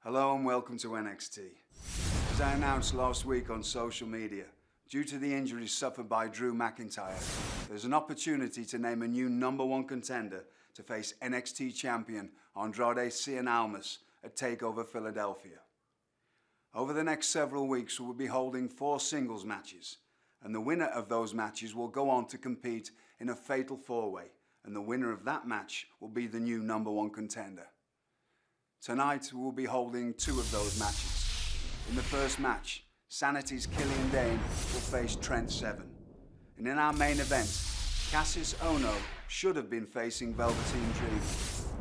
Hello and welcome to NXT. As I announced last week on social media, due to the injuries suffered by Drew McIntyre, there's an opportunity to name a new #1 contender to face NXT champion Andrade Cien Almas at TakeOver Philadelphia. Over the next several weeks, we'll be holding 4 singles matches, and the winner of those matches will go on to compete in a fatal 4-way, and the winner of that match will be the new #1 contender. Tonight, we'll be holding 2 of those matches. In the first match, Sanity's Killian Dain will face Trent 7. And in our main event, Kassius Ohno should have been facing Velveteen Dream,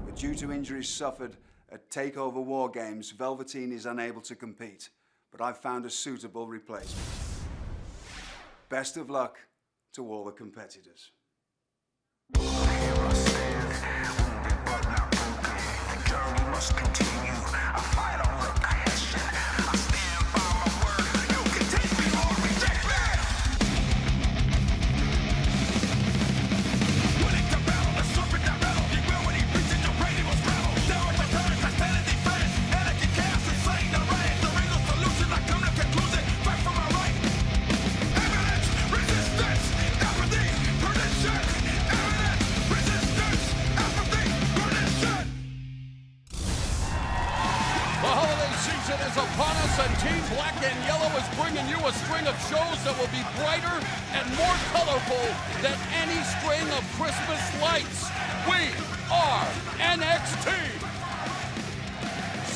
but due to injuries suffered at TakeOver War Games, Velveteen is unable to compete, but I've found a suitable replacement. Best of luck to all the competitors. Must continue. I fight on the passion. I stand by my word. You can take me or reject me. Winning the battle, the serpent that rattled. He will when he reaches your brain, he was rattled. There are the turns, I stand in defense. Anarchy, chaos, insane, the riot. The real solution, I come to conclusion. Fight for my right. Evidence, resistance, apathy, perdition. Evidence, resistance, apathy, perdition. The holiday season is upon us, and Team Black and Yellow is bringing you a string of shows that will be brighter and more colorful than any string of Christmas lights. We are NXT.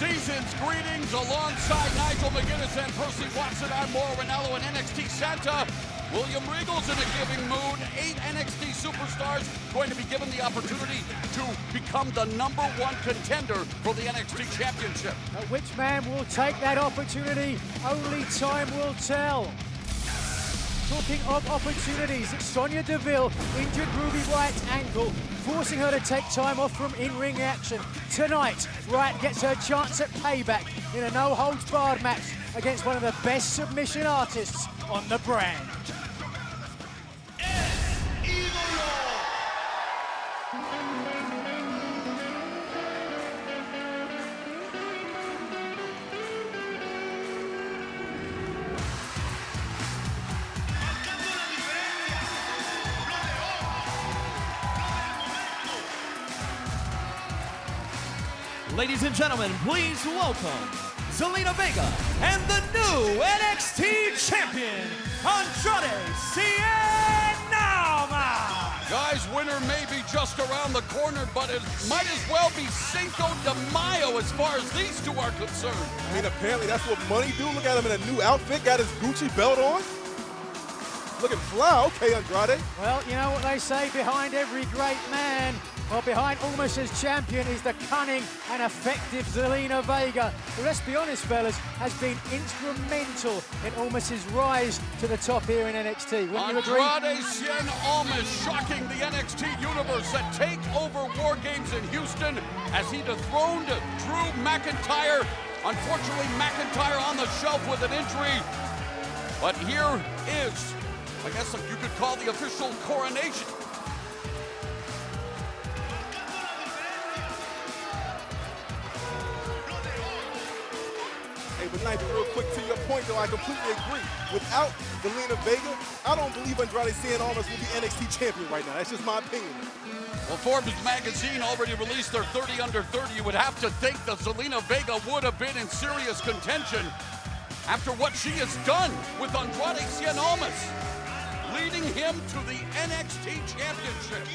Season's greetings alongside Nigel McGuinness and Percy Watson. I'm Mauro Ranallo and NXT Santa. William Regal's in a giving mood. 8 NXT superstars going to be given the opportunity to become the #1 contender for the NXT Championship. Now, which man will take that opportunity? Only time will tell. Talking of opportunities, Sonya Deville injured Ruby Riott's ankle, forcing her to take time off from in-ring action. Tonight, Riott gets her chance at payback in a no-holds-barred match against one of the best submission artists on the brand. Ladies and gentlemen, please welcome Zelina Vega and the new NXT champion, Andrade Cien Almas. Guys, winter may be just around the corner, but it might as well be Cinco de Mayo as far as these two are concerned. I mean, apparently that's what money do. Look at him in a new outfit, got his Gucci belt on. Looking fly, okay, Andrade. Well, you know what they say, behind every great man, well, behind Almas as champion is the cunning and effective Zelina Vega, who, let's be honest, fellas, has been instrumental in Almas' rise to the top here in NXT. Wouldn't you agree? Andrade Cien Almas shocking the NXT universe at TakeOver War Games in Houston as he dethroned Drew McIntyre. Unfortunately, McIntyre on the shelf with an injury. But here is, I guess you could call the official coronation. Hey, but Nigel, real quick to your point, though, I completely agree. Without Zelina Vega, I don't believe Andrade Cien Almas will be NXT champion right now. That's just my opinion. Well, Forbes magazine already released their 30 under 30. You would have to think that Zelina Vega would have been in serious contention after what she has done with Andrade Cien Almas, leading him to the NXT championship.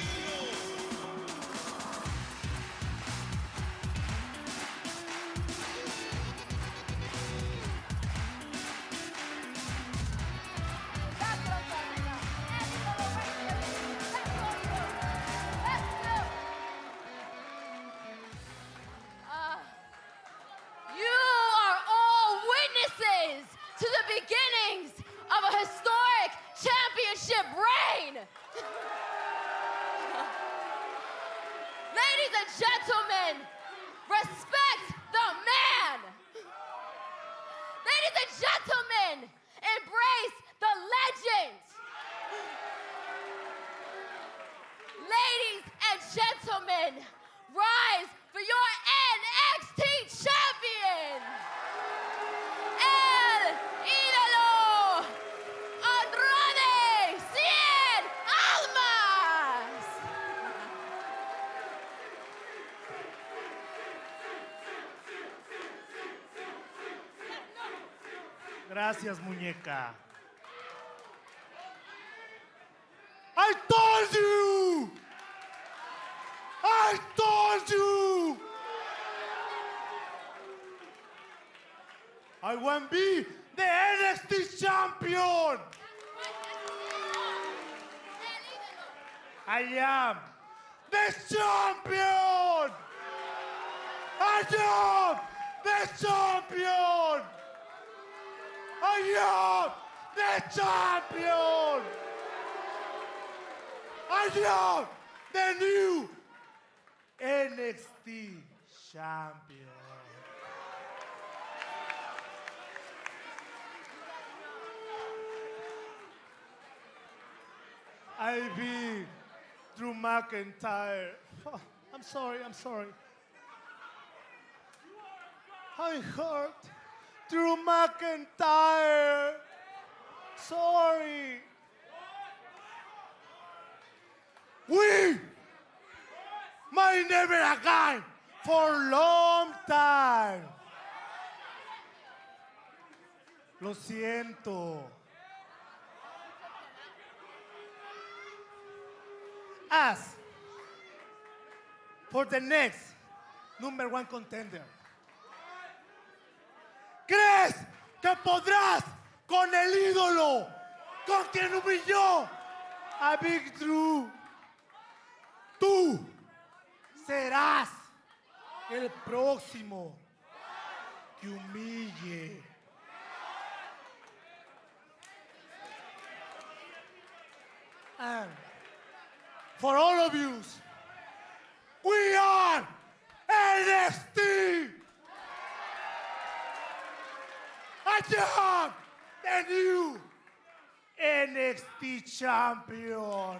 To the beginnings of a historic championship reign. Ladies and gentlemen, respect the man. Ladies and gentlemen, embrace the legend. Ladies and gentlemen, rise for your NXT champion. Gracias, muñeca. I told you! I told you! I want to be the NXT champion! I am the champion! I am the champion! I am the champion! I am the new NXT champion. I've been Drew McIntyre. Oh, I'm sorry. I hurt Drew McIntyre. Sorry. We might never again for a long time. Lo siento. As for the next #1 contender. ¿Crees que podrás con el ídolo con quien humilló a Big Drew? Tú serás el próximo que humille. And for all of you, we are NXT! I am the new NXT champion!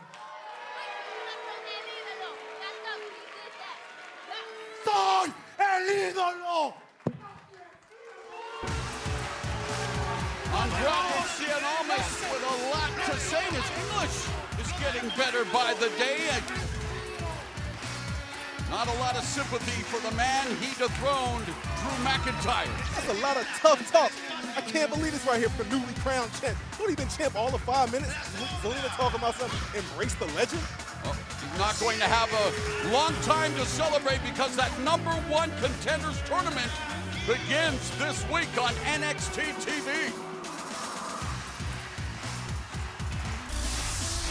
¡Soy el ídolo! Andrade Cien Almas with a lot to say. His English is getting better by the day. Not a lot of sympathy for the man he dethroned, Drew McIntyre. That's a lot of tough talk. I can't believe this right here for newly crowned champ. What, he been champ all of 5 minutes? Zelina talking about something, embrace the legend? Well, he's not going to have a long time to celebrate because that #1 contenders tournament begins this week on NXT TV.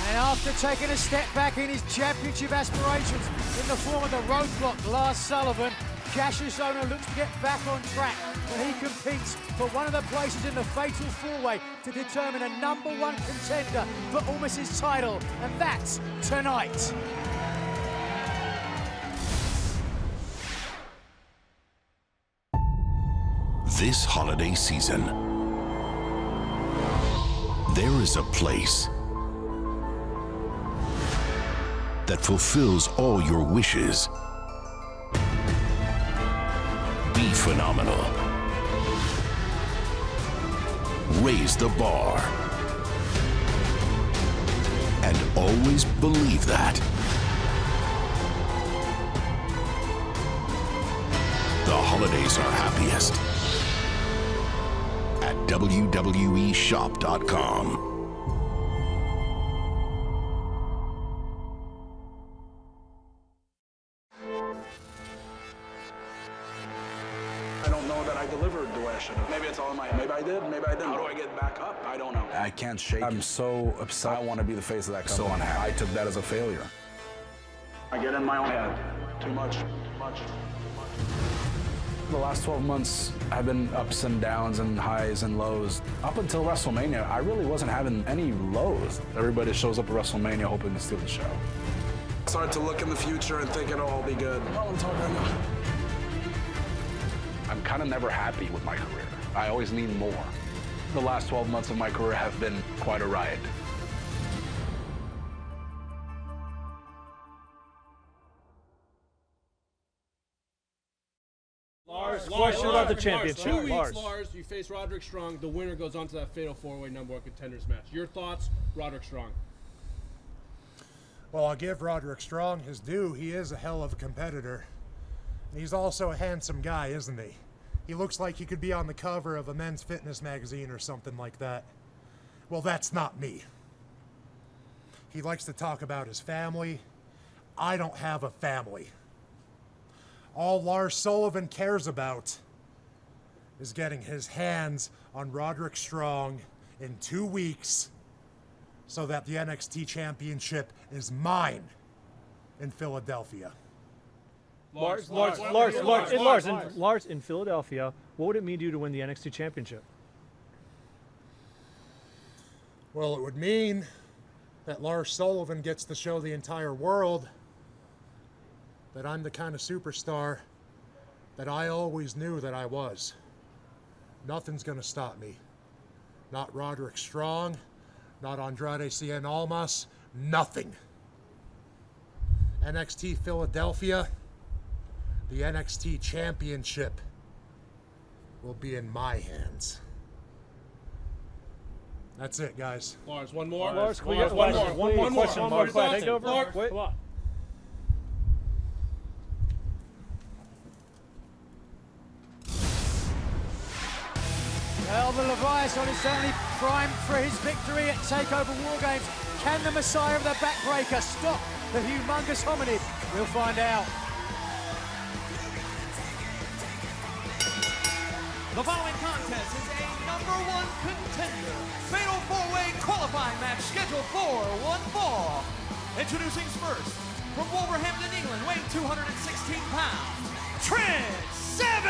And after taking a step back in his championship aspirations in the form of the roadblock, Lars Sullivan, Kassius Ohno looks to get back on track when he competes for one of the places in the Fatal 4-Way to determine a #1 contender for Almas' title, and that's tonight. This holiday season, there is a place that fulfills all your wishes. Be phenomenal. Raise the bar. And always believe that. The holidays are happiest at WWEshop.com. I don't know that I delivered the way I should have. Maybe it's all in my head. Maybe I did, maybe I didn't. How do I get back up? I don't know. I can't shake it. I'm so upset. I want to be the face of that company. So unhappy. I took that as a failure. I get in my own head. Too much. The last 12 months have been ups and downs and highs and lows. Up until WrestleMania, I really wasn't having any lows. Everybody shows up at WrestleMania hoping to steal the show. Start to look in the future and think it'll all be good. I'm kind of never happy with my career. I always need more. The last 12 months of my career have been quite a ride. Question about the championship. 2 weeks, Lars, you face Roderick Strong. The winner goes on to that fatal 4-way #1 contenders match. Your thoughts, Roderick Strong? Well, I'll give Roderick Strong his due. He is a hell of a competitor. He's also a handsome guy, isn't he? He looks like he could be on the cover of a men's fitness magazine or something like that. Well, that's not me. He likes to talk about his family. I don't have a family. All Lars Sullivan cares about is getting his hands on Roderick Strong in 2 weeks so that the NXT Championship is mine in Philadelphia. Lars, in Philadelphia, what would it mean to you to win the NXT Championship? Well, it would mean that Lars Sullivan gets to show the entire world that I'm the kind of superstar that I always knew that I was. Nothing's gonna stop me. Not Roderick Strong, not Andrade Cien Almas, nothing. NXT Philadelphia, the NXT Championship will be in my hands. That's it, guys. Lars, one more. Lars, One more. Take over. Lars, Wait. come on. Well, the Leviathan is certainly primed for his victory at TakeOver War Games. Can the Messiah of the Backbreaker stop the humongous hominid? We'll find out. The following contest is a #1 contender fatal 4-way qualifying match scheduled for one fall. Introducing first, from Wolverhampton, England, weighing 216 pounds, Trent 7!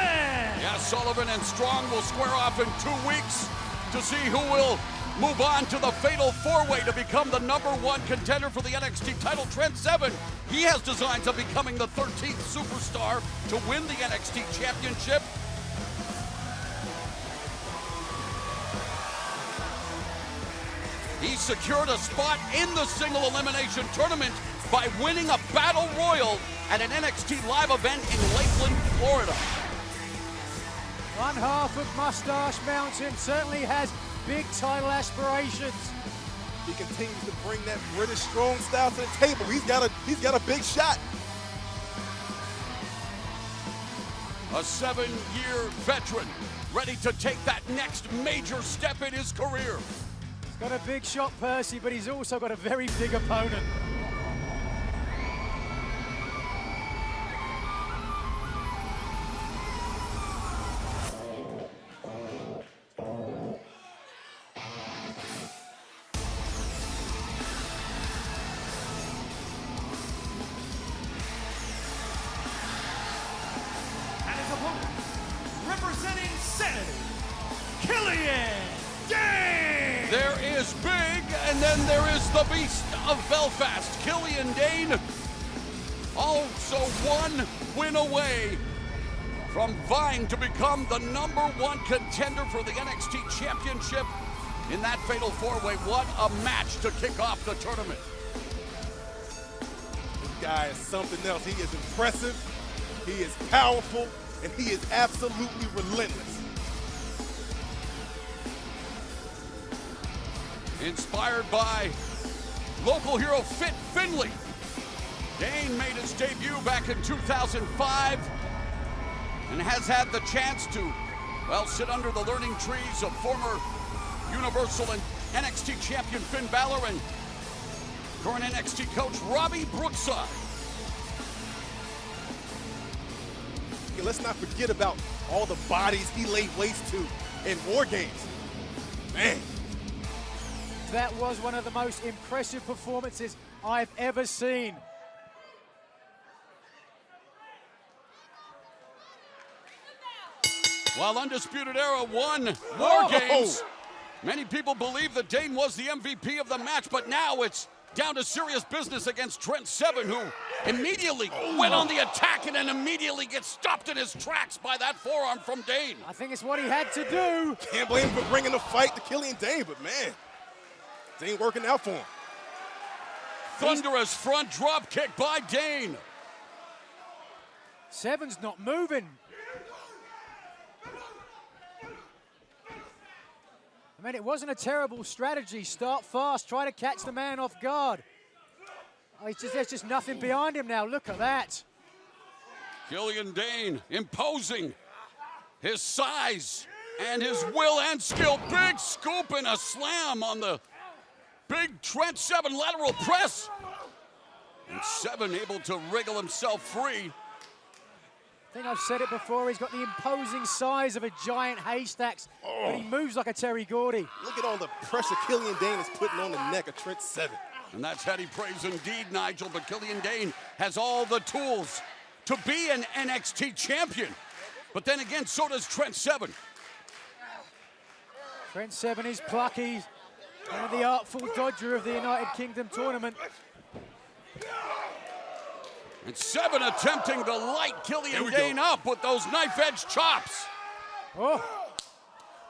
Yeah, Sullivan and Strong will square off in 2 weeks to see who will move on to the fatal 4-way to become the #1 contender for the NXT title. Trent 7, he has designs of becoming the 13th superstar to win the NXT championship. He secured a spot in the single elimination tournament by winning a battle royal at an NXT live event in Lakeland, Florida. One half of Mustache Mountain certainly has big title aspirations. He continues to bring that British strong style to the table. He's got a big shot. A 7-year veteran ready to take that next major step in his career. Got a big shot, Percy, but he's also got a very big opponent. And his opponent, representing Sanity, Killian, Dain! There is big, and then there is the beast of Belfast, Killian Dain. Also 1 win away from vying to become the #1 contender for the NXT Championship in that fatal 4-way. What a match to kick off the tournament. This guy is something else. He is impressive, he is powerful, and he is absolutely relentless. Inspired by local hero Fit Finley, Dain made his debut back in 2005 and has had the chance to, well, sit under the learning trees of former Universal and NXT champion Finn Balor and current NXT coach Robbie Brookside. Okay, let's not forget about all the bodies he laid waste to in War Games. Man. That was one of the most impressive performances I've ever seen. While Undisputed Era won War Games, many people believe that Dain was the MVP of the match, but now it's down to serious business against Trent 7, who immediately went on the attack and then immediately gets stopped in his tracks by that forearm from Dain. I think it's what he had to do. Can't blame him for bringing the fight to Killian Dain, but man, it ain't working out for him. Thunderous front drop kick by Dain. Seven's not moving. I mean, it wasn't a terrible strategy. Start fast, try to catch the man off guard. Oh, there's just nothing behind him now. Look at that. Killian Dain imposing His size and his will and skill. Big scoop and a slam on the big Trent 7 lateral press. And 7 able to wriggle himself free. I think I've said it before, he's got the imposing size of a giant haystack, but he moves like a Terry Gordy. Look at all the pressure Killian Dain is putting on the neck of Trent 7. And that's heady praise indeed, Nigel, but Killian Dain has all the tools to be an NXT champion. But then again, so does Trent 7. Trent 7 is plucky, one of the artful dodger of the United Kingdom tournament. And 7 attempting to light Killian Dain up with those knife-edge chops. Oh.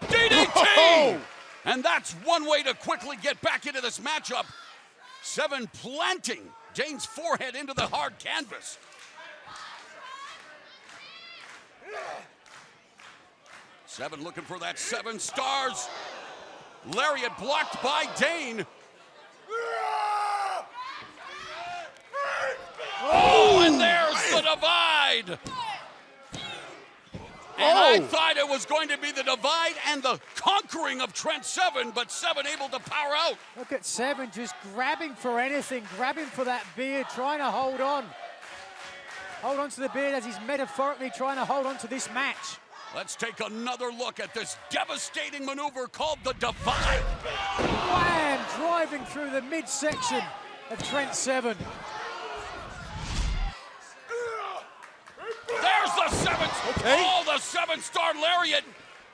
DDT! Oh. And that's one way to quickly get back into this matchup. 7 planting Dain's forehead into the hard canvas. Seven looking for that 7 stars. Lariat blocked by Dain. Oh, and there's the divide. And I thought it was going to be the divide and the conquering of Trent 7, but 7 able to power out. Look at 7 just grabbing for anything, grabbing for that beard, trying to hold on. Hold on to the beard as he's metaphorically trying to hold on to this match. Let's take another look at this devastating maneuver called the divide. Wham! Driving through the midsection of Trent 7. There's the 7. Okay. Oh, the 7-star lariat.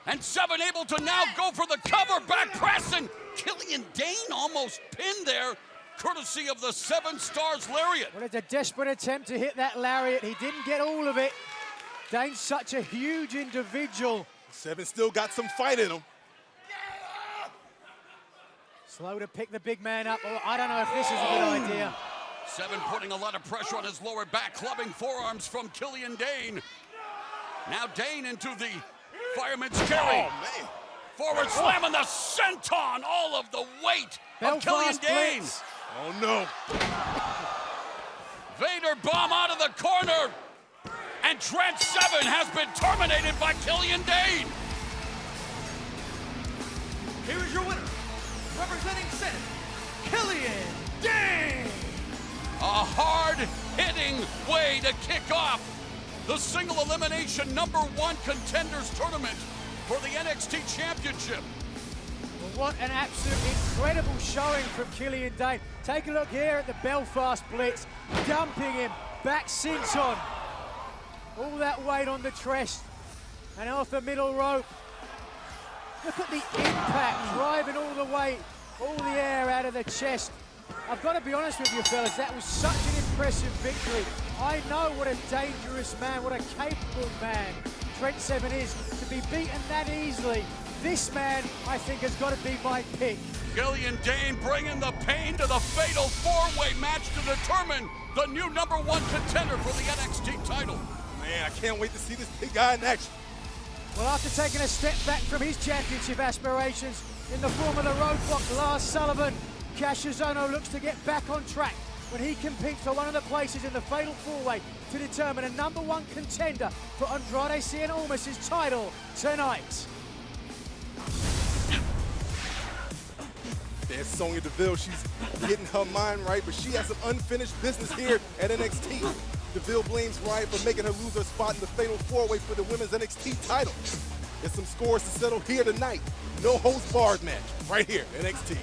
And 7 able to now go for the cover back press. And Killian Dain almost pinned there, courtesy of the 7 stars lariat. Well, it's a desperate attempt to hit that lariat. He didn't get all of it. Dain's such a huge individual. 7 still got some fight in him. Slow to pick the big man up. Oh, I don't know if this is a good idea. 7 putting a lot of pressure on his lower back, clubbing forearms from Killian Dain. Now Dain into the fireman's carry. Oh, man. Forward slam and the senton, all of the weight of Killian Dain. Blitz. Oh, no. Vader bomb out of the corner. And Trent 7 has been terminated by Killian Dain. Here is your winner, representing Cien, Killian Dain. A hard-hitting way to kick off the single elimination #1 contenders tournament for the NXT Championship. Well, what an absolute incredible showing from Killian Dain. Take a look here at the Belfast Blitz, dumping him back senton. All that weight on the chest and off the middle rope. Look at the impact, driving all the weight, all the air out of the chest. I've got to be honest with you, fellas, that was such an impressive victory. I know what a dangerous man, what a capable man Trent 7 is. To be beaten that easily, this man, I think, has got to be my pick. Killian Dain bringing the pain to the fatal 4-way match to determine the new #1 contender for the NXT title. Man, I can't wait to see this big guy in action. Well, after taking a step back from his championship aspirations in the form of the roadblock Lars Sullivan, Kassius Ohno looks to get back on track when he competes for one of the places in the fatal 4-way to determine a #1 contender for Andrade Cien Almas' title tonight. There's Sonya Deville. She's getting her mind right, but she has some unfinished business here at NXT. Deville blames Riott for making her lose her spot in the fatal 4-way for the women's NXT title. There's some scores to settle here tonight. No holds barred match right here, NXT.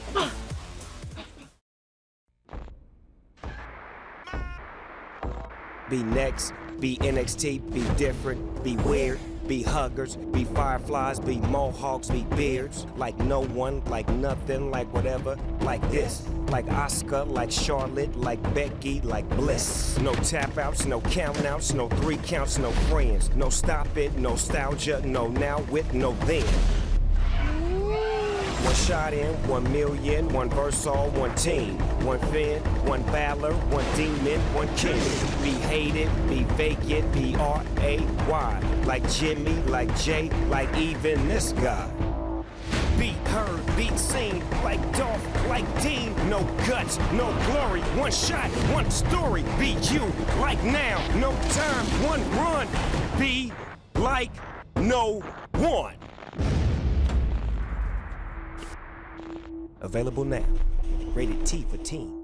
Be next, be NXT, be different, be weird, be huggers, be fireflies, be mohawks, be beards. Like no one, like nothing, like whatever, like this. Like Oscar, like Charlotte, like Becky, like Bliss. No tap outs, no count outs, no 3 counts, no friends. No stop it, nostalgia, no now with no then. One shot in, 1 million, 1 verse all, 1 team. 1 Finn, 1 Balor, 1 demon, 1 king. Be hated, be vacant, be R-A-Y. Like Jimmy, like Jay, like even this guy. Be heard, be seen, like Dolph, like Dean. No guts, no glory, 1 shot, 1 story. Be you, like now, no time, 1 run. Be like no one. Available now. Rated T for teen.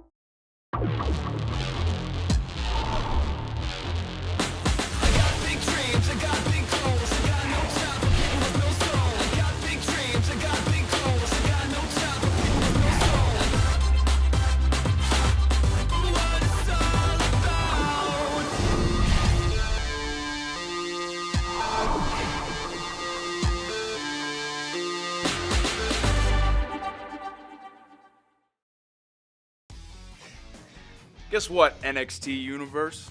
Guess what, NXT Universe?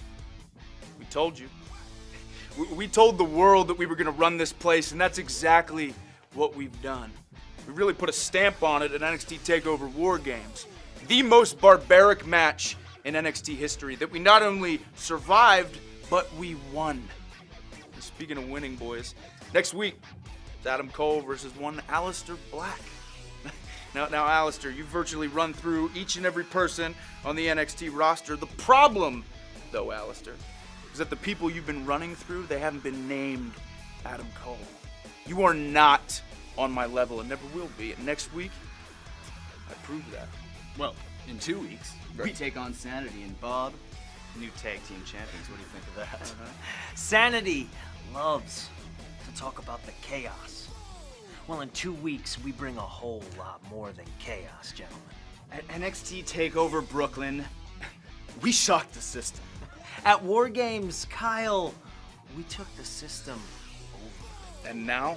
We told you. We told the world that we were going to run this place, and that's exactly what we've done. We really put a stamp on it at NXT TakeOver War Games. The most barbaric match in NXT history that we not only survived, but we won. And speaking of winning, boys, next week, it's Adam Cole versus one Aleister Black. Now, Aleister, you've virtually run through each and every person on the NXT roster. The problem, though, Aleister, is that the people you've been running through, they haven't been named Adam Cole. You are not on my level and never will be. And next week, I prove that. Well, in 2 weeks, we take on Sanity and Bob, new tag team champions. What do you think of that? Sanity loves to talk about the chaos. Well, in 2 weeks, we bring a whole lot more than chaos, gentlemen. At NXT TakeOver Brooklyn, we shocked the system. At War Games, Kyle, we took the system over. And now,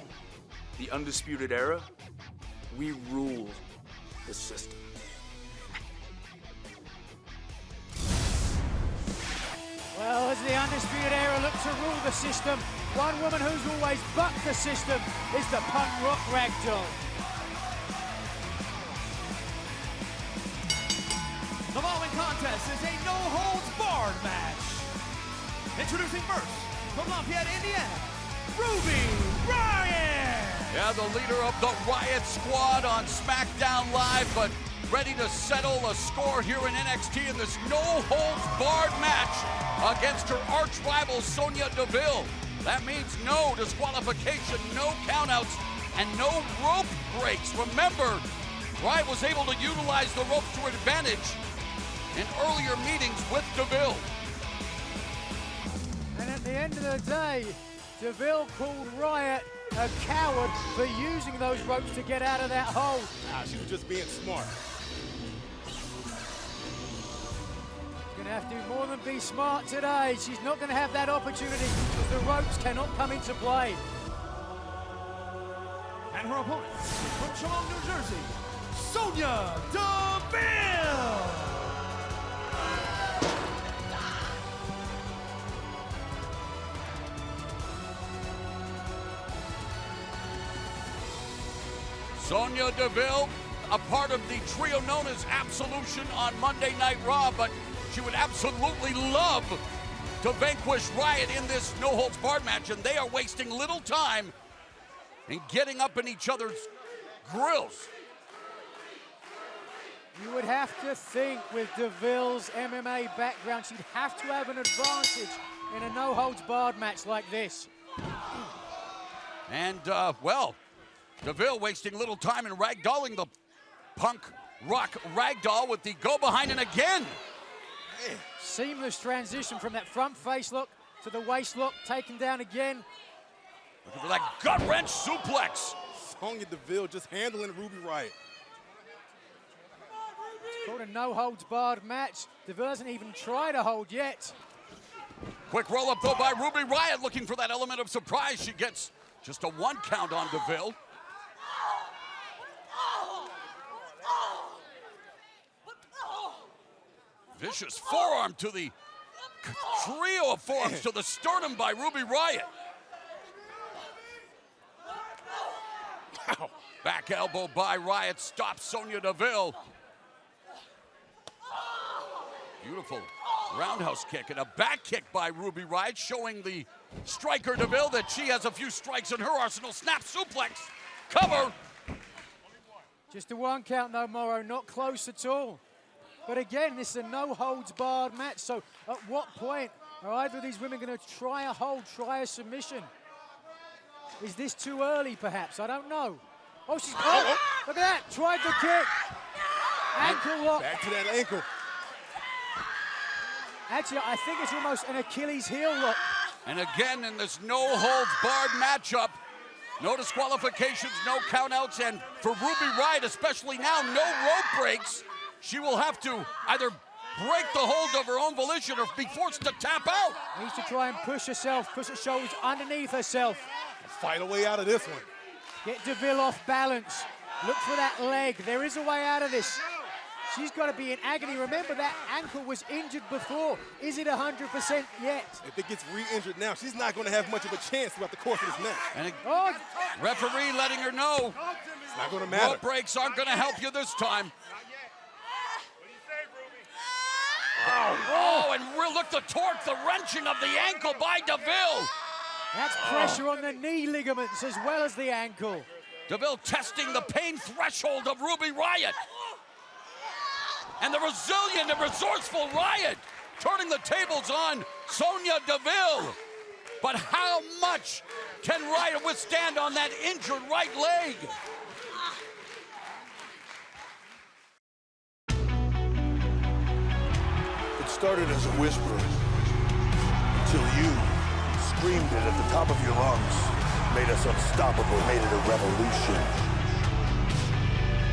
the Undisputed Era, we rule the system. Well, as the Undisputed Era look to rule the system, one woman who's always bucked the system is the punk rock ragdoll. The following contest is a no-holds-barred match. Introducing first, from Lafayette, Indiana, Ruby Riott! Yeah, the leader of the Riott Squad on SmackDown Live, but ready to settle a score here in NXT in this no-holds-barred match against her arch-rival Sonya Deville. That means no disqualification, no countouts, and no rope breaks. Remember, Riott was able to utilize the ropes to her advantage in earlier meetings with Deville. And at the end of the day, Deville called Riott a coward for using those ropes to get out of that hole. Nah, she was just being smart. She's going to have to do more than be smart today. She's not going to have that opportunity because the ropes cannot come into play. And her opponent, from Shalom, New Jersey, Sonya Deville! Sonya Deville, a part of the trio known as Absolution on Monday Night Raw, but she would absolutely love to vanquish Riott in this no-holds-barred match, and they are wasting little time in getting up in each other's grills. You would have to think with Deville's MMA background, she'd have to have an advantage in a no-holds-barred match like this. And, well, Deville wasting little time in ragdolling the punk rock ragdoll with the go behind and again. Seamless transition from that front face lock to the waist lock, taken down again. Looking for that gut wrench suplex. Sonya Deville just handling Ruby Riott. It's called a no-holds-barred match. Deville hasn't even tried a hold yet. Quick roll-up though by Ruby Riott, looking for that element of surprise. She gets just a 1 count on Deville. Vicious forearm to the trio of forearms to the sternum by Ruby Riott. Wow. Back elbow by Riott stops Sonya Deville. Beautiful roundhouse kick and a back kick by Ruby Riott, showing the striker Deville that she has a few strikes in her arsenal. Snap suplex, cover. Just a 1 count though, Morrow, not close at all. But again, this is a no-holds-barred match, so at what point are either of these women going to try a hold, try a submission? Is this too early, perhaps? I don't know. Oh, she's... Oh, look at that. Tried the kick. Ankle lock. Back to that ankle. Actually, I think it's almost an Achilles heel lock. And again, in this no-holds-barred matchup, no disqualifications, no countouts, and for Ruby Riott, especially now, no rope breaks. She will have to either break the hold of her own volition or be forced to tap out. Needs to try and push herself, push her shoulders underneath herself. Fight a way out of this one. Get Deville off balance. Look for that leg. There is a way out of this. She's got to be in agony. Remember, that ankle was injured before. Is it 100% yet? If it gets re-injured now, she's not going to have much of a chance throughout the course of this match. And oh, referee letting her know. It's not going to matter. Rope breaks aren't going to help you this time. Oh, and look the torque, the wrenching of the ankle by Deville. That's pressure on the knee ligaments as well as the ankle. Deville testing the pain threshold of Ruby Riott. And the resilient and resourceful Riott turning the tables on Sonya Deville. But how much can Riott withstand on that injured right leg? It started as a whisper until you screamed it at the top of your lungs, made us unstoppable, made it a revolution.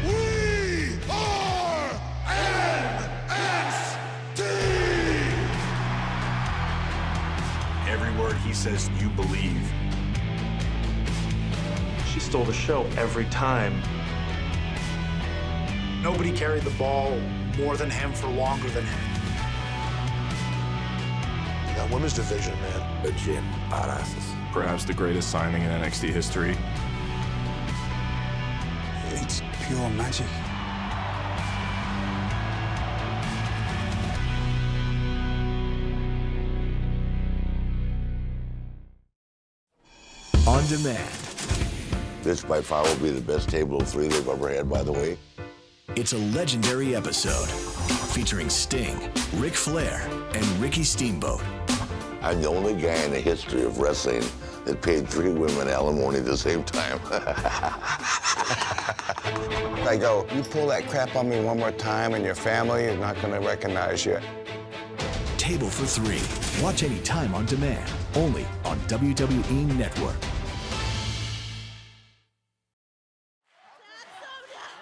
We are NXT! Every word he says, you believe. She stole the show every time. Nobody carried the ball more than him for longer than him. That women's division, man, legit badasses. Perhaps the greatest signing in NXT history. It's pure magic. On demand. This by far will be the best table of three they've ever had, by the way. It's a legendary episode featuring Sting, Ric Flair, and Ricky Steamboat. I'm the only guy in the history of wrestling that paid 3 women alimony at the same time. I go, you pull that crap on me one more time and your family is not going to recognize you. Table for 3. Watch anytime on demand, only on WWE Network.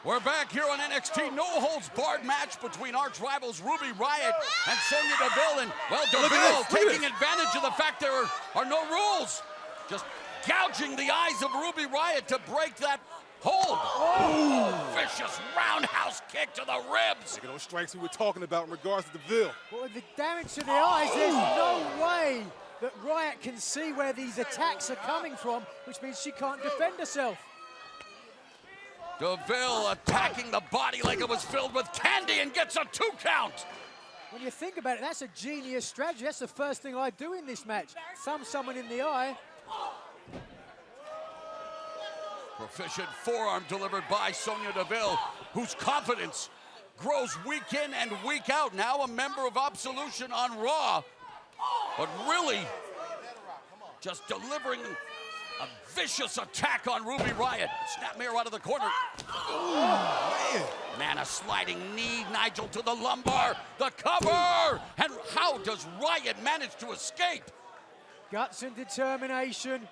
We're back here on NXT. No-holds-barred match between arch rivals Ruby Riott and Sonya Deville. And, well, Deville taking advantage of the fact there are no rules. Just gouging the eyes of Ruby Riott to break that hold. Oh, vicious roundhouse kick to the ribs. Look at those strikes we were talking about in regards to Deville. Well, with the damage to the eyes, there's no way that Riott can see where these attacks are coming from, which means she can't defend herself. Deville attacking the body like it was filled with candy and gets a 2 count. When you think about it, that's a genius strategy. That's the first thing I do in this match. Thumb someone in the eye. Proficient forearm delivered by Sonya Deville, whose confidence grows week in and week out. Now a member of Absolution on Raw, but really just delivering a vicious attack on Ruby Riott. Snapmare out of the corner. Oh, man, a sliding knee, Nigel to the lumbar, the cover! And how does Riott manage to escape? Guts and determination.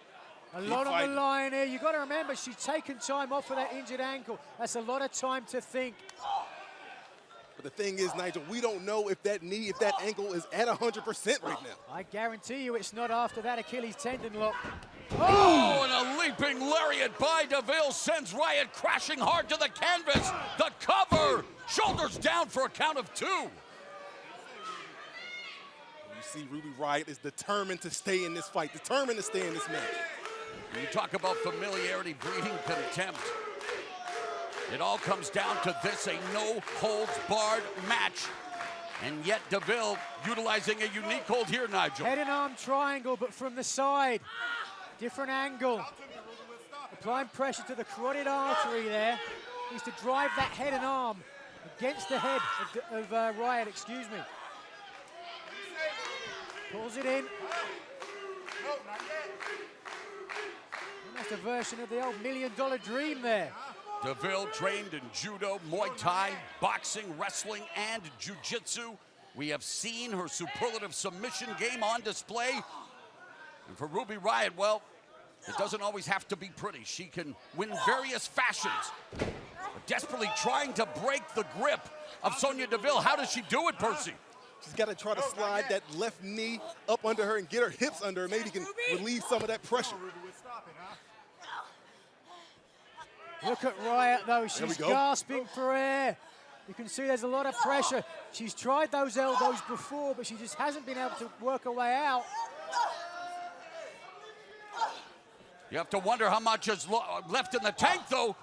A lot on the line here. You've got to remember, she's taken time off for that injured ankle. That's a lot of time to think. But the thing is, Nigel, we don't know if that knee, if that ankle is at 100% right now. I guarantee you it's not after that Achilles tendon lock. Oh, and a leaping lariat by Deville sends Riott crashing hard to the canvas. The cover, shoulders down for a count of 2. You see Ruby Riott is determined to stay in this fight, determined to stay in this match. When you talk about familiarity breeding contempt, it all comes down to this, a no-holds-barred match. And yet Deville utilizing a unique hold here, Nigel. Head and arm triangle, but from the side. Different angle. Applying pressure to the carotid artery there. Needs to drive that head and arm against the head of Riott, excuse me. Pulls it in. That's a version of the old $1 Million Dream there. Deville trained in judo, Muay Thai, boxing, wrestling, and jiu-jitsu. We have seen her superlative submission game on display. And for Ruby Riott, well, it doesn't always have to be pretty. She can win various fashions. But desperately trying to break the grip of Sonya Deville. How does she do it, Percy? She's got to try to slide that left knee up under her and get her hips under her. Maybe can relieve some of that pressure. Look at Riott, though. She's gasping for air. You can see there's a lot of pressure. She's tried those elbows before, but she just hasn't been able to work her way out. You have to wonder how much is left in the tank, though.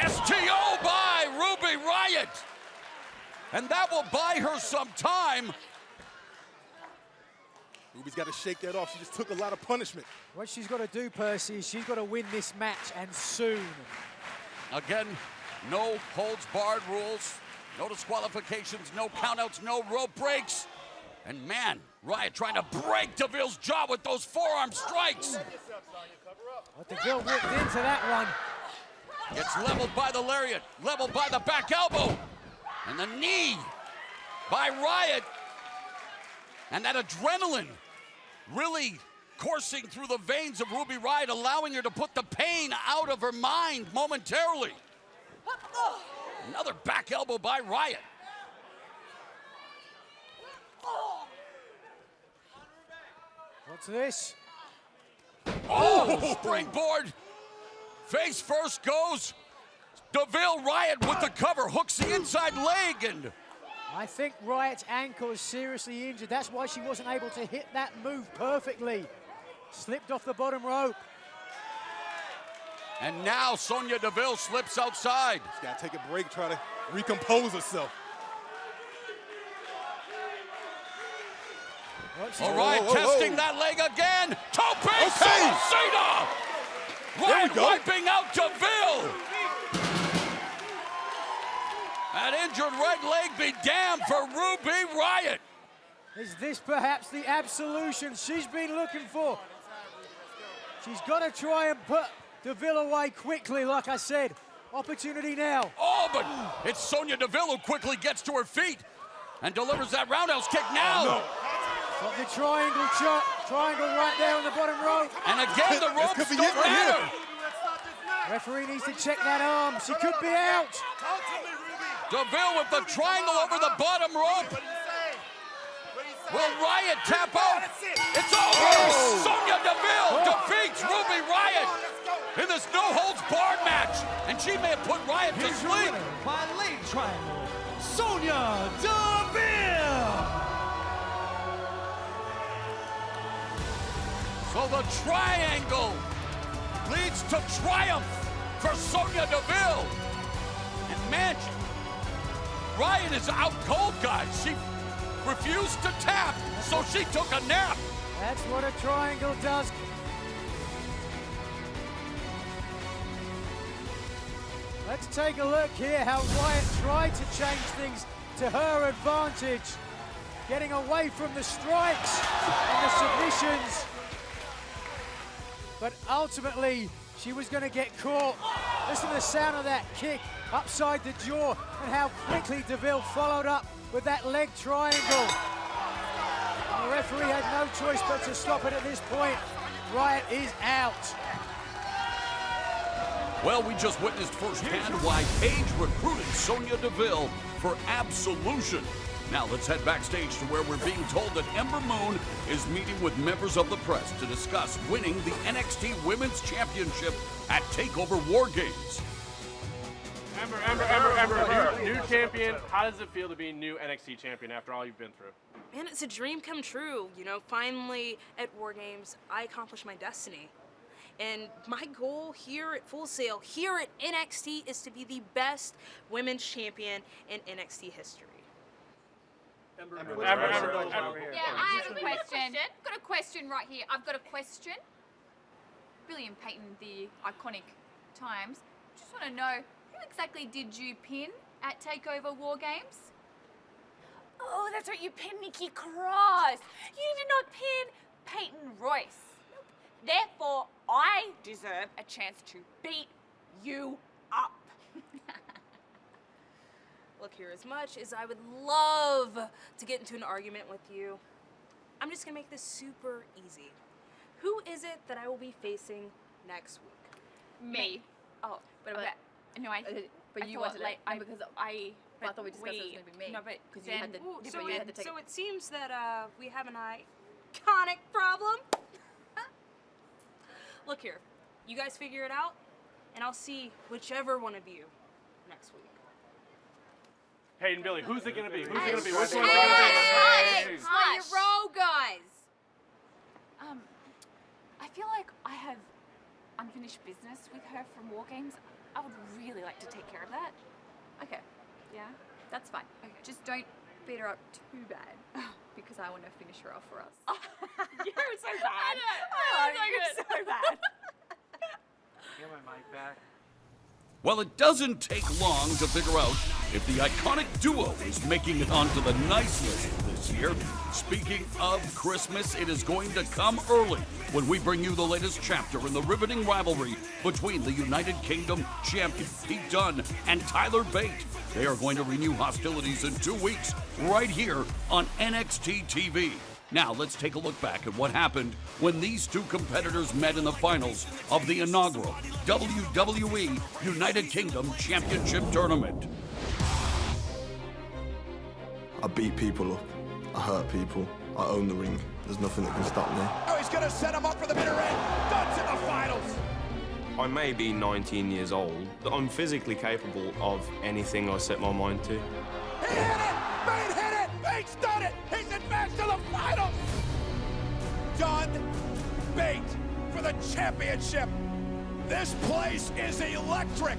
STO by Ruby Riott. And that will buy her some time. Ruby's got to shake that off. She just took a lot of punishment. What she's got to do, Percy, is she's got to win this match, and soon. Again, no holds barred rules, no disqualifications, no countouts, no rope breaks. And man, Riott trying to break Deville's jaw with those forearm strikes. Well, Deville walked into that one. Gets leveled by the lariat, leveled by the back elbow. And the knee by Riott. And that adrenaline really coursing through the veins of Ruby Riott, allowing her to put the pain out of her mind momentarily. Another back elbow by Riott. What's this? Oh, springboard. Face first goes Deville. Riott with the cover, hooks the inside leg, and I think Riott's ankle is seriously injured. That's why she wasn't able to hit that move perfectly. Slipped off the bottom rope. And now Sonya Deville slips outside. She's got to take a break, try to recompose herself. All right, testing that leg again. Tope Suicida! Riott wiping out Deville. That injured right leg be damned for Ruby Riott. Is this perhaps the absolution she's been looking for? She's got to try and put Deville away quickly, like I said. Opportunity now. Oh, but it's Sonya Deville who quickly gets to her feet and delivers that roundhouse kick now. No. Got the triangle chop, triangle right there on the bottom rope. And again, the ropes don't matter. Referee needs to check that arm. She could be out. Deville with the triangle over the bottom rope. Will Riott tap out? It's over! Sonya Deville defeats Ruby Riott in this no-holds-barred match. And she may have put Riott to sleep. By leg triangle, Sonya Deville! So the triangle leads to triumph for Sonya Deville. And man, Riott is out cold, guys. She refused to tap, so she took a nap. That's what a triangle does. Let's take a look here how Riott tried to change things to her advantage. Getting away from the strikes and the submissions. But ultimately, she was going to get caught. Listen to the sound of that kick upside the jaw and how quickly Deville followed up with that leg triangle. And the referee had no choice but to stop it at this point. Riott is out. Well, we just witnessed firsthand why Paige recruited Sonya Deville for absolution. Now let's head backstage to where we're being told that Ember Moon is meeting with members of the press to discuss winning the NXT Women's Championship at TakeOver War Games. Ember, new champion. How does it feel to be new NXT champion after all you've been through? Man, it's a dream come true. You know, finally at War Games, I accomplished my destiny. And my goal here at Full Sail, here at NXT, is to be the best women's champion in NXT history. Ember. Yeah, I have a question. I've got a question right here. I've got a question. Billy and Peyton, the iconic times. Just want to know, who exactly did you pin at TakeOver War Games? Oh, that's right, you pinned Nikki Cross. You did not pin Peyton Royce. Therefore, I deserve a chance to beat you up. Look here, as much as I would love to get into an argument with you, I'm just gonna make this super easy. Who is it that I will be facing next week? Me. Oh, But okay. no, But I you thought, wanted like, it because I thought we discussed it was going to be me. No, but because you had to. Ooh, yeah, so, but you had to take so it. it seems that we have an iconic problem. Look here, you guys figure it out, and I'll see whichever one of you next week. Hayden, Billy, who's it gonna be? Who's it Hey, gonna be? Which hey, one's gonna hey, be? slow your roll, guys. I feel like I have unfinished business with her from War Games. I would really like to take care of that. Okay. Yeah, that's fine. Okay. Just don't beat her up too bad because I want to finish her off for us. You're so bad. You're so bad. Get my mic back. Well, it doesn't take long to figure out if the iconic duo is making it onto the nice list this year. Speaking of Christmas, it is going to come early when we bring you the latest chapter in the riveting rivalry between the United Kingdom champion Pete Dunne and Tyler Bate. They are going to renew hostilities in 2 weeks right here on NXT TV. Now, let's take a look back at what happened when these two competitors met in the finals of the inaugural WWE United Kingdom Championship Tournament. I beat people up, I hurt people, I own the ring. There's nothing that can stop me. Oh, he's going to set him up for the bitter end. Dunne's in the finals. I may be 19 years old, but I'm physically capable of anything I set my mind to. He hit it! Bate hit it! Bate's done it! He's advanced to the finals! Dunne, Bate for the championship. This place is electric.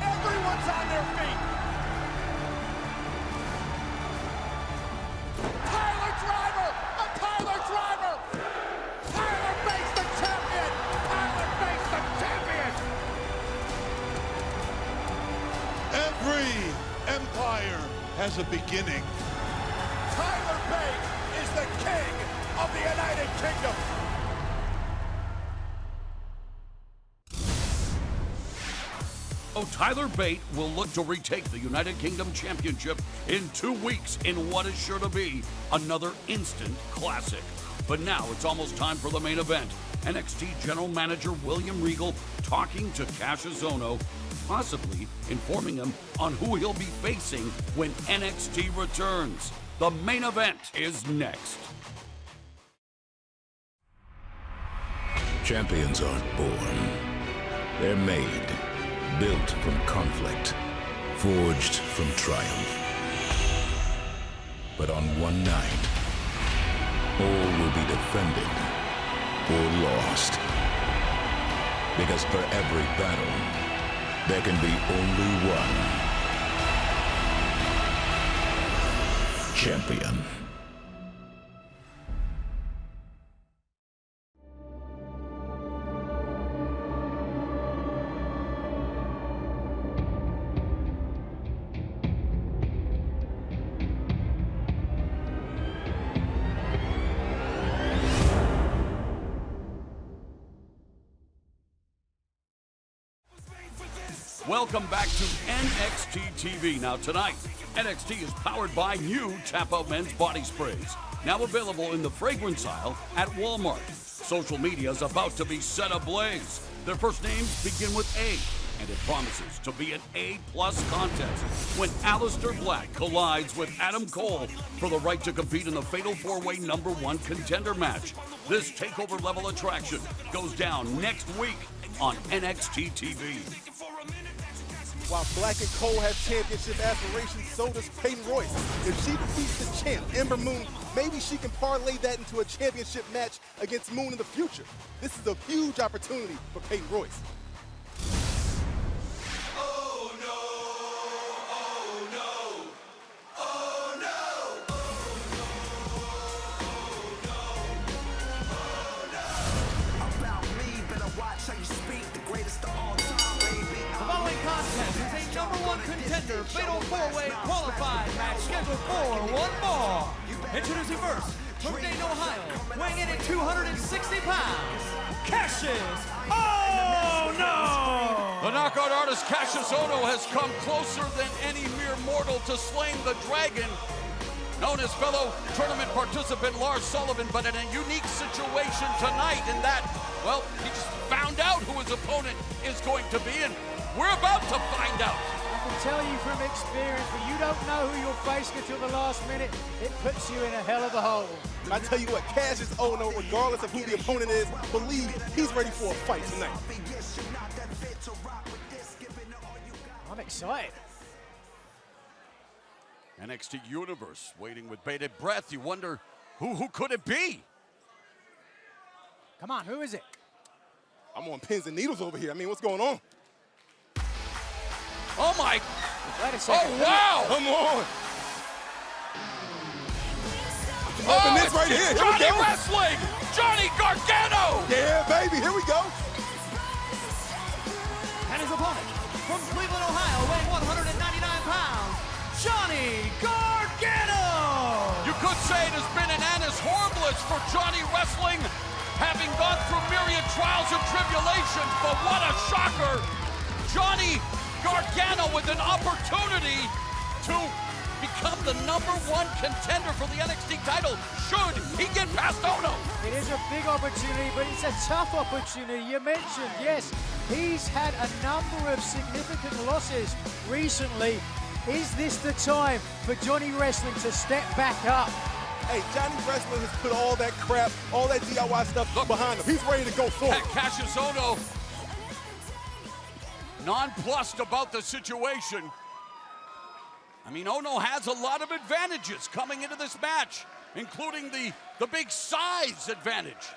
Everyone's on their feet. Tyler Driver! A Tyler Driver! Tyler Bates the champion! Tyler Bates the champion! Every empire has a beginning. Tyler Bate is the king of the United Kingdom. Oh, Tyler Bate will look to retake the United Kingdom Championship in 2 weeks in what is sure to be another instant classic. But now it's almost time for the main event. NXT General Manager William Regal talking to Kassius Ohno, possibly informing him on who he'll be facing when NXT returns. The main event is next. Champions aren't born. They're made, built from conflict, forged from triumph. But on one night, all will be defended or lost. Because for every battle, there can be only one champion. Welcome back to NXT TV. Now tonight, NXT is powered by new Tap Out Men's Body Sprays. Now available in the fragrance aisle at Walmart. Social media is about to be set ablaze. Their first names begin with A, and it promises to be an A-plus contest when Aleister Black collides with Adam Cole for the right to compete in the Fatal 4-Way #1 contender match. This takeover-level attraction goes down next week on NXT TV. While Black and Cole have championship aspirations, so does Peyton Royce. If she defeats the champ, Ember Moon, maybe she can parlay that into a championship match against Moon in the future. This is a huge opportunity for Peyton Royce. Contender Fatal 4-Way qualified match scheduled for one more. Introducing first, from Dayton, Ohio, weighing in at 260 pounds, Kassius Ohno! The knockout artist Kassius Ohno has come closer than any mere mortal to slaying the dragon, known as fellow tournament participant Lars Sullivan, but in a unique situation tonight in that, well, he just found out who his opponent is going to be, and we're about to find out. I can tell you from experience, when you don't know who you're facing until the last minute, it puts you in a hell of a hole. I tell you what, Kassius Ohno, regardless of who the opponent is, believe he's ready for a fight tonight. I'm excited. NXT Universe waiting with bated breath. You wonder who could it be? Come on, who is it? I'm on pins and needles over here. I mean, what's going on? Oh my! Wait a second. Oh wow! Come on! Oh, this right here. Here Johnny we go. Wrestling! Johnny Gargano! Yeah, baby, here we go. And his opponent, from Cleveland, Ohio, weighing 199 pounds, Johnny Gargano! You could say it has been an annus horribilis for Johnny Wrestling, having gone through myriad trials and tribulations, but what a shocker! Johnny Gargano with an opportunity to become the #1 contender for the NXT title should he get past Ohno. It is a big opportunity, but it's a tough opportunity. You mentioned, yes, he's had a number of significant losses recently. Is this the time for Johnny Wrestling to step back up? Hey, Johnny Wrestling has put all that crap, all that DIY stuff behind him. He's ready to go forward. Kassius Ohno nonplussed about the situation. I mean, Ohno has a lot of advantages coming into this match, including the big size advantage.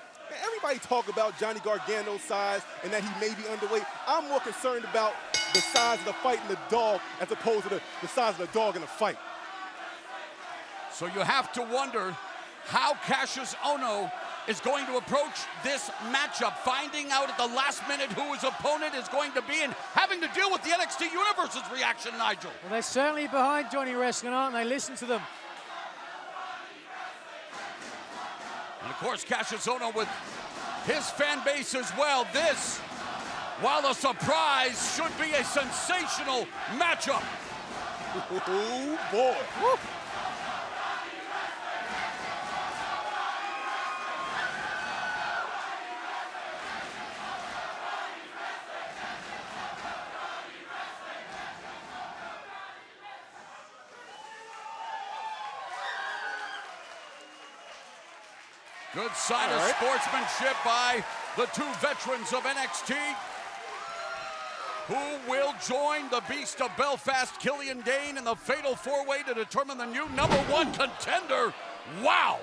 Everybody talk about Johnny Gargano's size and that he may be underweight. I'm more concerned about the size of the fight in the dog as opposed to the size of the dog in the fight. So you have to wonder how Kassius Ohno is going to approach this matchup, finding out at the last minute who his opponent is going to be and having to deal with the NXT Universe's reaction, Nigel. Well, they're certainly behind Johnny Wrestling, aren't they? Listen to them. And of course, Kassius Ohno with his fan base as well. This, while a surprise, should be a sensational matchup. Oh, boy. Woo. Good sign of sportsmanship by the two veterans of NXT. Who will join the Beast of Belfast, Killian, Dain, in the fatal four-way to determine the new #1 contender? Wow!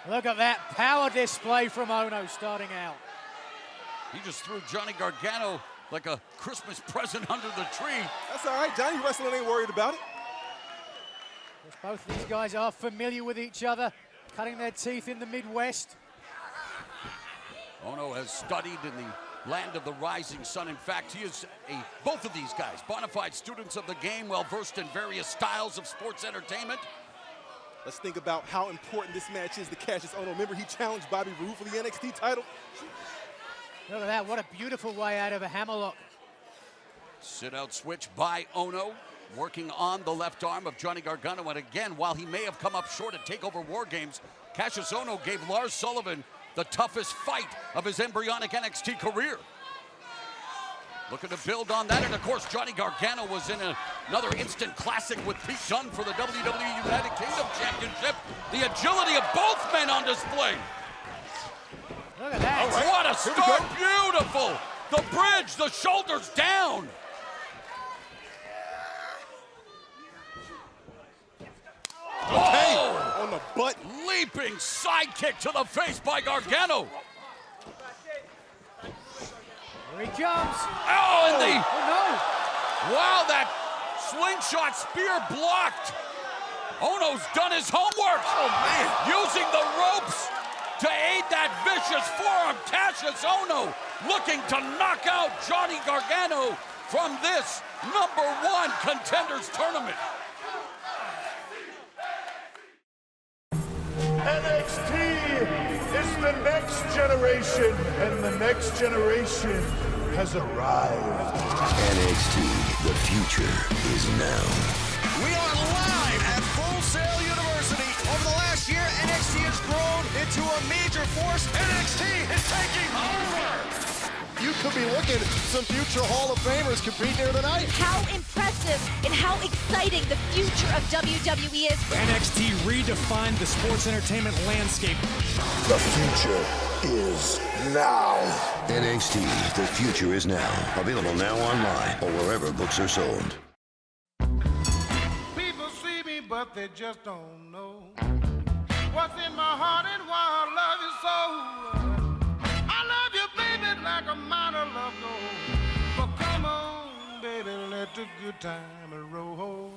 Look at that power display from Ohno starting out. He just threw Johnny Gargano like a Christmas present under the tree. That's all right. Johnny Wrestling ain't worried about it. Both of these guys are familiar with each other, cutting their teeth in the Midwest. Ohno has studied in the land of the rising sun. In fact, he is both of these guys, bona fide students of the game, well-versed in various styles of sports entertainment. Let's think about how important this match is to Kassius Ohno. Remember, he challenged Bobby Roode for the NXT title? Look at that, what a beautiful way out of a hammerlock. Sit-out switch by Ohno, working on the left arm of Johnny Gargano. And again, while he may have come up short at TakeOver War Games, Kassius Ohno gave Lars Sullivan the toughest fight of his embryonic NXT career. Looking to build on that, and of course, Johnny Gargano was in another instant classic with Pete Dunne for the WWE United Kingdom Championship. The agility of both men on display. Look at that. All right. What a start, beautiful. The bridge, the shoulders down. Okay, oh, on the butt. Leaping sidekick to the face by Gargano. Here he comes. Oh, and no. Wow, that slingshot spear blocked. Ohno's done his homework. Oh, man. Using the ropes to aid that vicious forearm. Kassius Ohno looking to knock out Johnny Gargano from this #1 contenders tournament. NXT is the the next generation, and the next generation has arrived. NXT, the future is now. We are live at Full Sail University. Over the last year, NXT has grown into a major force. NXT is taking over. You could be looking at some future Hall of Famers compete here tonight. How impressive and how exciting the future of WWE is. NXT redefined the sports entertainment landscape. The future is now. NXT, the future is now. Available now online or wherever books are sold. People see me, but they just don't know what's in my heart and why I love you so. I love you, baby, like a minor love goes. But come on, baby, let the good time roll.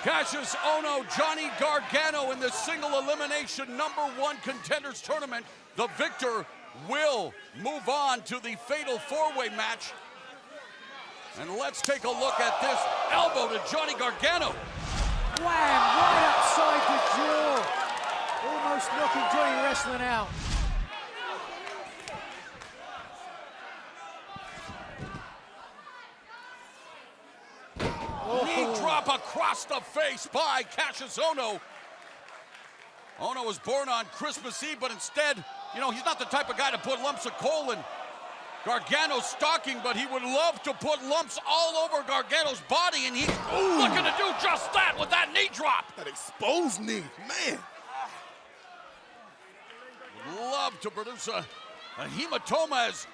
Kassius, Ohno, Johnny Gargano in the single elimination #1 contenders tournament. The victor will move on to the fatal four-way match. And let's take a look at this elbow to Johnny Gargano. Wham! Right upside the jaw. Almost knocking Johnny Wrestling out. Knee drop across the face by Kassius Ohno. Ohno was born on Christmas Eve, but instead, you know, he's not the type of guy to put lumps of coal in Gargano's stocking, but he would love to put lumps all over Gargano's body, and he's looking to do just that with that knee drop. That exposed knee, man. Would love to produce a hematoma, as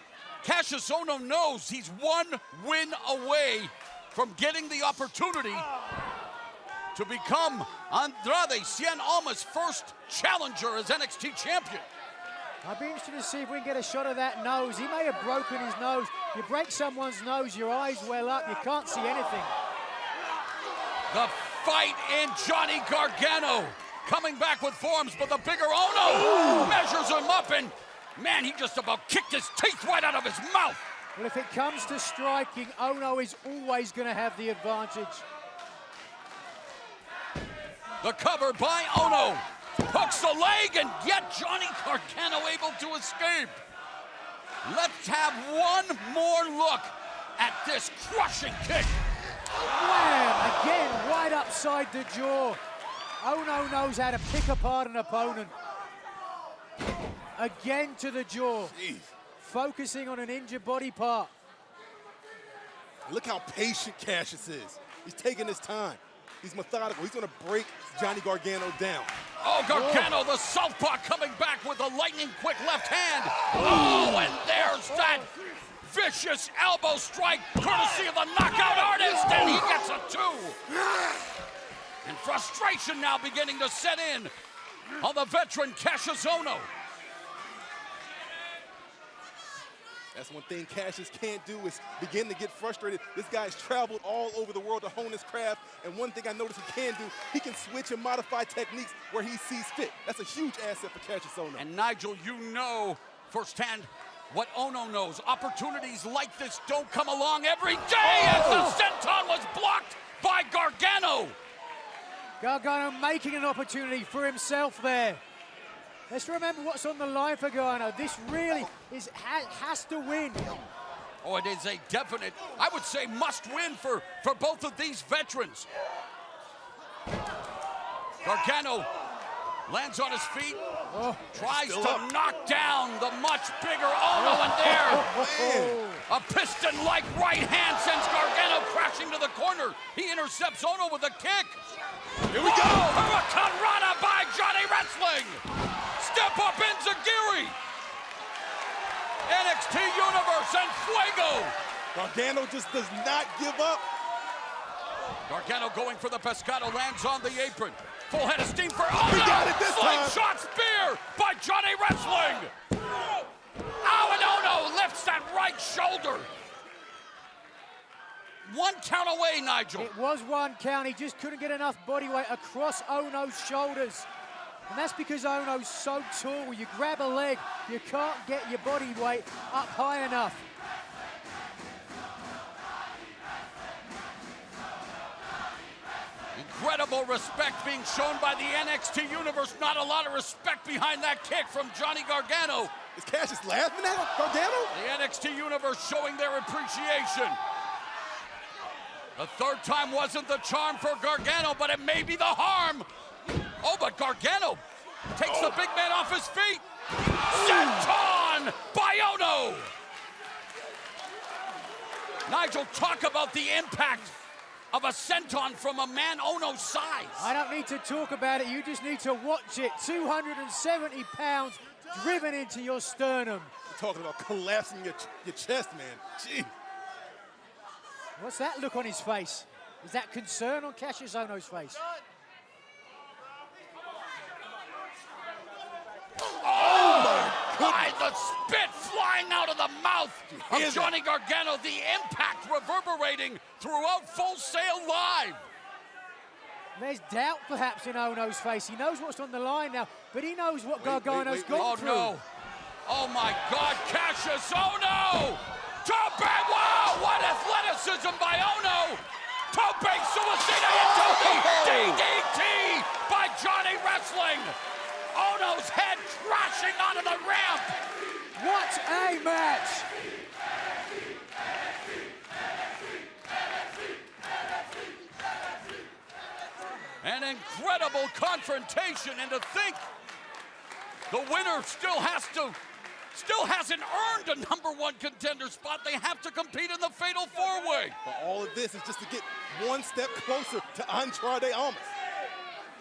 Kassius Ohno knows he's one win away from getting the opportunity to become Andrade Cien Almas' first challenger as NXT champion. I'd be interested to see if we can get a shot of that nose. He may have broken his nose. You break someone's nose, your eyes well up, you can't see anything. The fight in Johnny Gargano coming back with forms, but the bigger Ohno measures him up, and man, he just about kicked his teeth right out of his mouth. Well, if it comes to striking, Ohno is always going to have the advantage. The cover by Ohno. Hooks the leg, and yet Johnny Gargano able to escape. Let's have one more look at this crushing kick. Wham! Again, right upside the jaw. Ohno knows how to pick apart an opponent. Again to the jaw. Jeez. Focusing on an injured body part. Look how patient Kassius is. He's taking his time. He's methodical. He's going to break Johnny Gargano down. Oh, Gargano, the southpaw, coming back with a lightning-quick left hand. Oh, and there's that vicious elbow strike, courtesy of the knockout artist, and he gets a 2. And frustration now beginning to set in on the veteran Kassius Ohno. That's one thing Kassius can't do, is begin to get frustrated. This guy's traveled all over the world to hone his craft, and one thing I noticed he can do, he can switch and modify techniques where he sees fit. That's a huge asset for Kassius Ohno. And Nigel, you know firsthand what Ohno knows. Opportunities like this don't come along every day, as the senton was blocked by Gargano. Gargano making an opportunity for himself there. Let's remember what's on the line for Gargano. This really has to win. Oh, it is a definite, I would say, must-win for both of these veterans. Gargano lands on his feet, tries to knock down the much bigger Ohno, and there, a piston-like right hand sends Gargano crashing to the corner. He intercepts Ohno with a kick. Here we go! Hurricane Rana by Johnny Wrestling. Step up Enziguri. NXT Universe and Fuego. Gargano just does not give up. Gargano going for the pescado, lands on the apron. Full head of steam for Ohno! He got it this time! Slingshot spear by Johnny Wrestling! Oh, and Ohno lifts that right shoulder! 1 count away, Nigel. It was 1 count. He just couldn't get enough body weight across Ohno's shoulders. And that's because Ohno's so tall. You grab a leg, you can't get your body weight up high enough. Incredible respect being shown by the NXT Universe. Not a lot of respect behind that kick from Johnny Gargano. Is Kassius laughing at him, Gargano? The NXT Universe showing their appreciation. The third time wasn't the charm for Gargano, but it may be the harm. Oh, but Gargano takes the big man off his feet. Senton by Ohno. Nigel, talk about the impact of a senton from a man Ohno's size. I don't need to talk about it. You just need to watch it. 270 pounds driven into your sternum. You're talking about collapsing your chest, man. Gee. What's that look on his face? Is that concern on Kassius Ohno's face? Oh my! The spit flying out of the mouth of Johnny Gargano. The impact reverberating throughout Full Sail Live. There's doubt perhaps in Ohno's face. He knows what's on the line now, but he knows what Gargano's gone through. Oh no! Oh my God! Kassius Ohno! Tope! Wow! What athleticism by Ohno! Tope Suicida into the DDT by Johnny Wrestling! Ohno's head crashing onto the ramp! What a match! An incredible confrontation, and to think the winner still hasn't earned a #1 contender spot. They have to compete in the Fatal 4-Way. But all of this is just to get 1 step closer to Andrade Almas.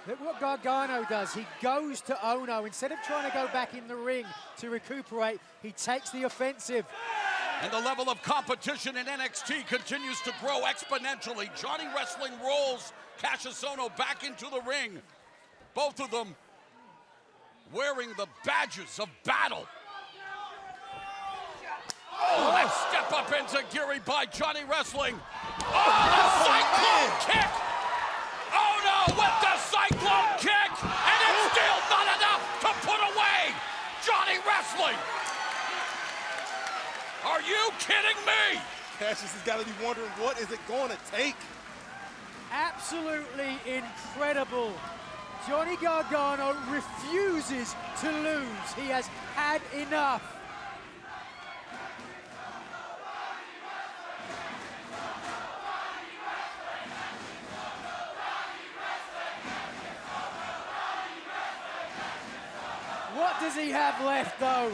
Look what Gargano does. He goes to Ohno. Instead of trying to go back in the ring to recuperate, he takes the offensive. And the level of competition in NXT continues to grow exponentially. Johnny Wrestling rolls Kassius Ohno back into the ring. Both of them wearing the badges of battle. Oh, that step up into Geary by Johnny Wrestling. Oh, the cyclone kick! Ohno with the cyclone kick! And it's still not enough to put away Johnny Wrestling! Are you kidding me? Kassius has got to be wondering, what is it going to take? Absolutely incredible. Johnny Gargano refuses to lose. He has had enough. What does he have left, though?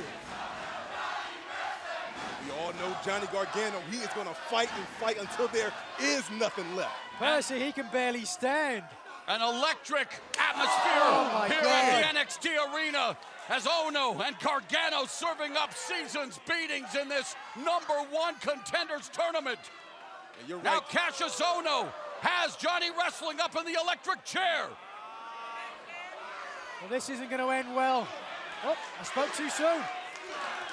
We all know Johnny Gargano. He is going to fight and fight until there is nothing left. Percy, he can barely stand. An electric atmosphere here at the NXT arena as Ohno and Gargano serving up season's beatings in this #1 contenders tournament. You're right. Now Kassius Ohno has Johnny Wrestling up in the electric chair. Well, this isn't going to end well. Oh, I spoke too soon.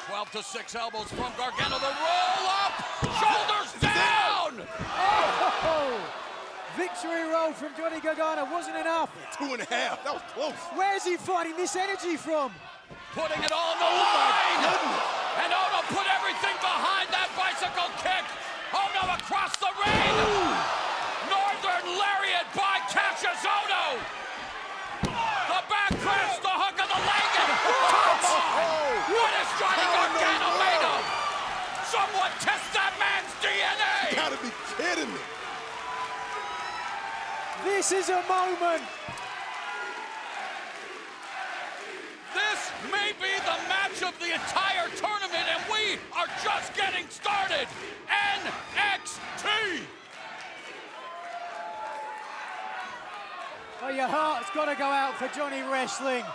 12-6 elbows from Gargano. The roll up, shoulders down. Oh! Victory roll from Johnny Gargano wasn't enough. 2.5, that was close. Where's he finding this energy from? Putting it all on the line. And Ohno put everything behind that bicycle kick. Ohno across the ring. Northern Lariat by Kassius Ohno. The back press, the hook of the leg. Come on. What is Johnny Gargano made of? Someone test that man's DNA. You gotta be kidding me. This is a moment. This may be the match of the entire tournament, and we are just getting started. NXT. Well, your heart's got to go out for Johnny Wrestling.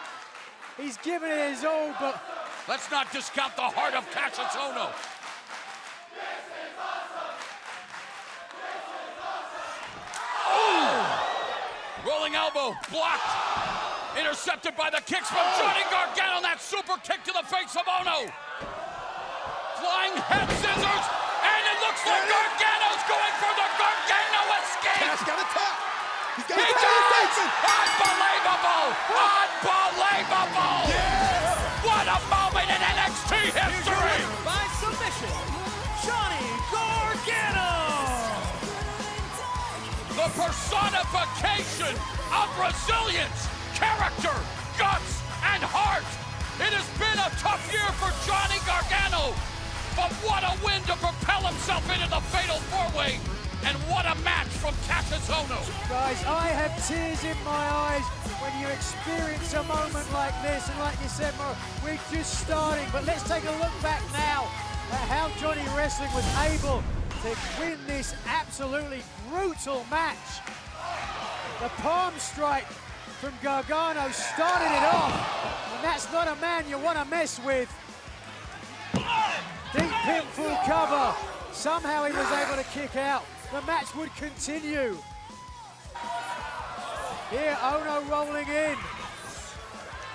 He's given it his all, but... Let's not discount the heart of Kassius Ohno. Rolling elbow, blocked. Intercepted by the kicks from Johnny Gargano. That super kick to the face of Ohno. Flying head scissors, and it looks like Gargano's going for the Gargano escape. Cash got a tap. He's got He does! Unbelievable! Unbelievable! Yeah! What a moment in NXT history! By submission, Johnny Gargano! The personification of resilience, character, guts, and heart. It has been a tough year for Johnny Gargano, but what a win to propel himself into the Fatal 4-Way, and what a match from Kassius Ohno. Guys, I have tears in my eyes when you experience a moment like this, and like you said, Mo, we're just starting, but let's take a look back now at how Johnny Wrestling was able to win this absolutely brutal match. The palm strike from Gargano started it off, and that's not a man you want to mess with. Deep pin full cover. Somehow he was able to kick out. The match would continue. Here, Ohno rolling in.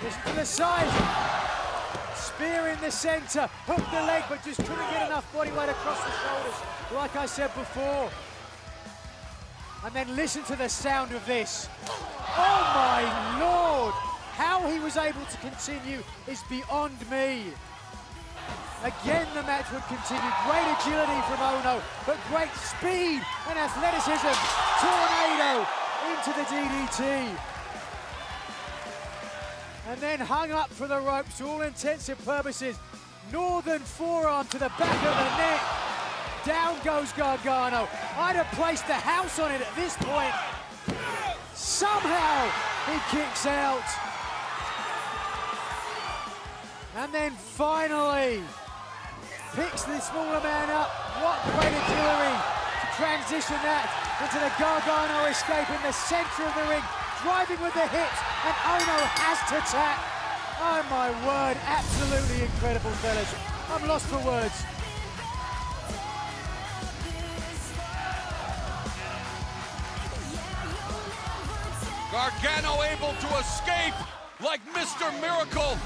Listen to the side. Spear in the center. Hooked the leg, but just couldn't get enough body weight across the shoulders, like I said before. And then listen to the sound of this. Oh my Lord! How he was able to continue is beyond me. Again, the match would continue. Great agility from Ohno, but great speed and athleticism. Tornado into the DDT. And then hung up for the ropes to all intents and purposes. Northern forearm to the back of the neck. Down goes Gargano. I'd have placed the house on it at this point. Somehow he kicks out. And then finally picks the smaller man up. What great agility to transition that into the Gargano escape in the center of the ring, driving with the hips, and Ohno has to tap. Oh my word, absolutely incredible, fellas. I'm lost for words. Gargano able to escape like Mr. Miracle.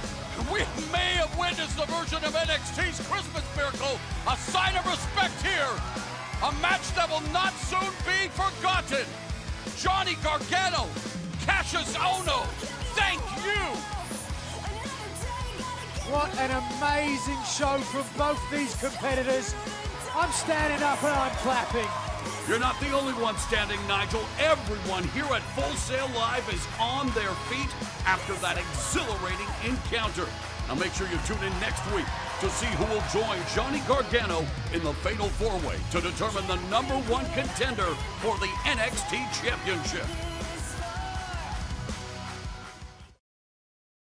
We may have witnessed the version of NXT's Christmas Miracle. A sign of respect here. A match that will not soon be forgotten. Johnny Gargano, Kassius Ohno, thank you. What an amazing show from both these competitors. I'm standing up and I'm clapping. You're not the only one standing, Nigel. Everyone here at Full Sail Live is on their feet after that exhilarating encounter. Now make sure you tune in next week to see who will join Johnny Gargano in the Fatal 4-Way to determine the #1 contender for the NXT Championship.